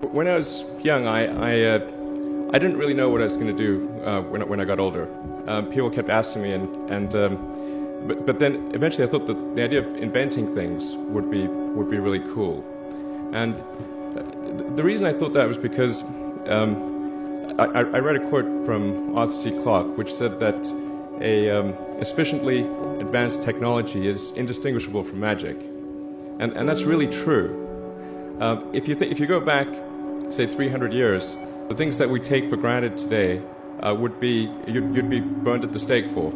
When I was young, I didn't really know what I was going to do when I got older. People kept asking me, but then eventually I thought that the idea of inventing things would be really cool. And the reason I thought that was because I read a quote from Arthur C. Clarke, which said that a sufficiently advanced technology is indistinguishable from magic, and that's really true. If you go back, say 300 years, the things that we take for granted today would be you'd be burned at the stake for.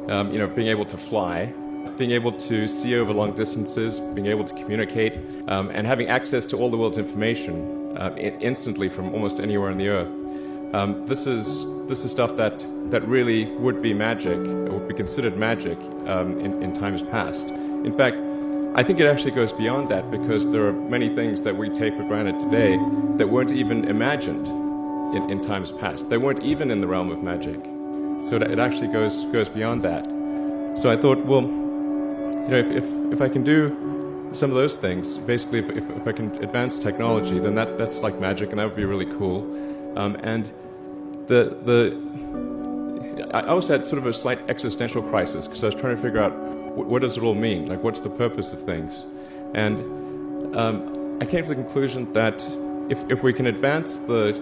Being able to fly, being able to see over long distances, being able to communicate, and having access to all the world's information instantly from almost anywhere on the earth. This is stuff that really would be magic, or would be considered magic in times past. In fact, I think it actually goes beyond that, because there are many things that we take for granted today that weren't even imagined in times past. They weren't even in the realm of magic. So it actually goes beyond that. So I thought, well, if I can do some of those things, basically if I can advance technology, then that's like magic, and that would be really cool. And I also had sort of a slight existential crisis, because I was trying to figure out what does it all mean? Like, what's the purpose of things? And I came to the conclusion that if we can advance the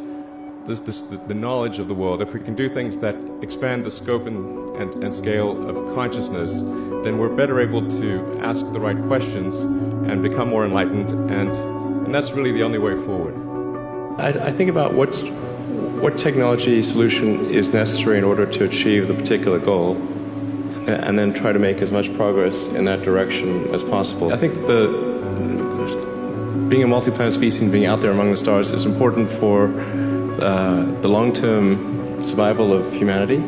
knowledge of the world, if we can do things that expand the scope and scale of consciousness, then we're better able to ask the right questions and become more enlightened, and that's really the only way forward. I think about what technology solution is necessary in order to achieve the particular goal, and then try to make as much progress in that direction as possible. I think being a multi-planet species and being out there among the stars is important for the long-term survival of humanity.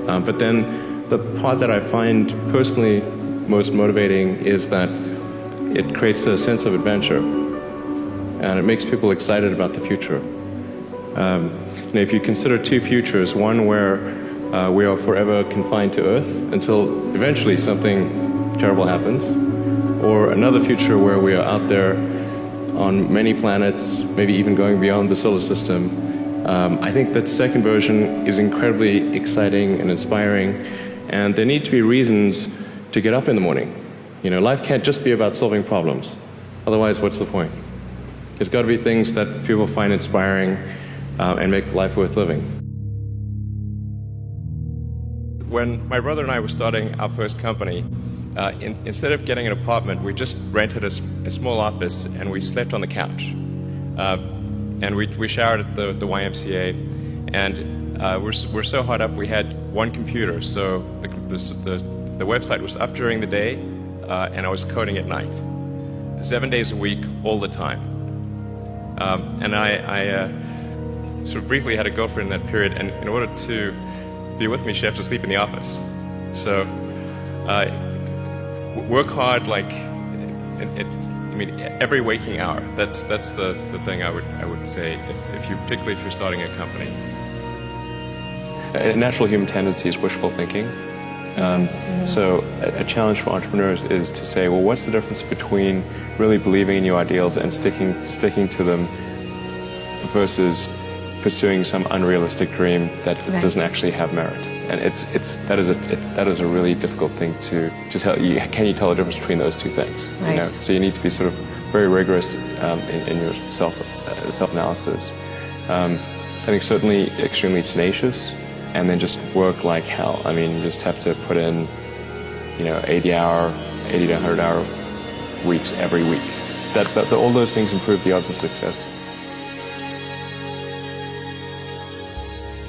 But then the part that I find personally most motivating is that it creates a sense of adventure, and it makes people excited about the future. If you consider two futures, one where we are forever confined to Earth until eventually something terrible happens, or another future where we are out there on many planets, maybe even going beyond the solar system. I think that second version is incredibly exciting and inspiring, and there need to be reasons to get up in the morning. Life can't just be about solving problems. Otherwise, what's the point? There's got to be things that people find inspiring and make life worth living. When my brother and I were starting our first company, instead of getting an apartment, we just rented a small office, and we slept on the couch. And we showered at the YMCA, and we're so hot up we had one computer, so the website was up during the day, and I was coding at night, 7 days a week, all the time. And I sort of briefly had a girlfriend in that period, and in order to be with me, she'd have to sleep in the office. So work hard, like every waking hour. That's the thing I would say, particularly if you're starting a company. A natural human tendency is wishful thinking. So a challenge for entrepreneurs is to say, well, what's the difference between really believing in your ideals and sticking to them versus pursuing some unrealistic dream that doesn't actually have merit? And that is a really difficult thing to tell you. Can you tell the difference between those two things? Right. So you need to be sort of very rigorous in your self-analysis. I think certainly extremely tenacious, and then just work like hell. You just have to put in 80 to 100 hour weeks every week. All those things improve the odds of success.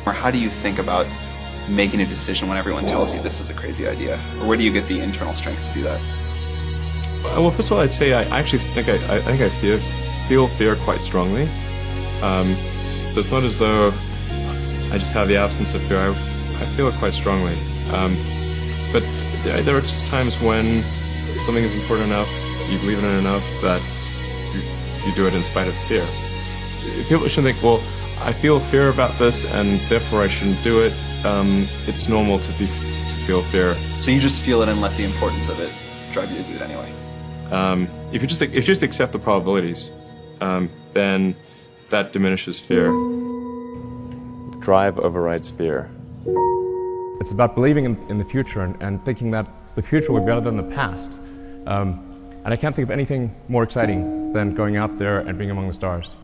Or how do you think about making a decision when everyone tells you this is a crazy idea? Or where do you get the internal strength to do that? Well, first of all, I'd say I actually think I feel fear quite strongly. So it's not as though I just have the absence of fear. I feel it quite strongly. But there are just times when something is important enough, you believe in it enough, that you do it in spite of fear. People shouldn't think, well, I feel fear about this, and therefore I shouldn't do it. It's normal to feel fear. So you just feel it and let the importance of it drive you to do it anyway? If you just accept the probabilities, then That diminishes fear. Drive overrides fear. It's about believing in the future and thinking that the future will be better than the past. And I can't think of anything more exciting than going out there and being among the stars.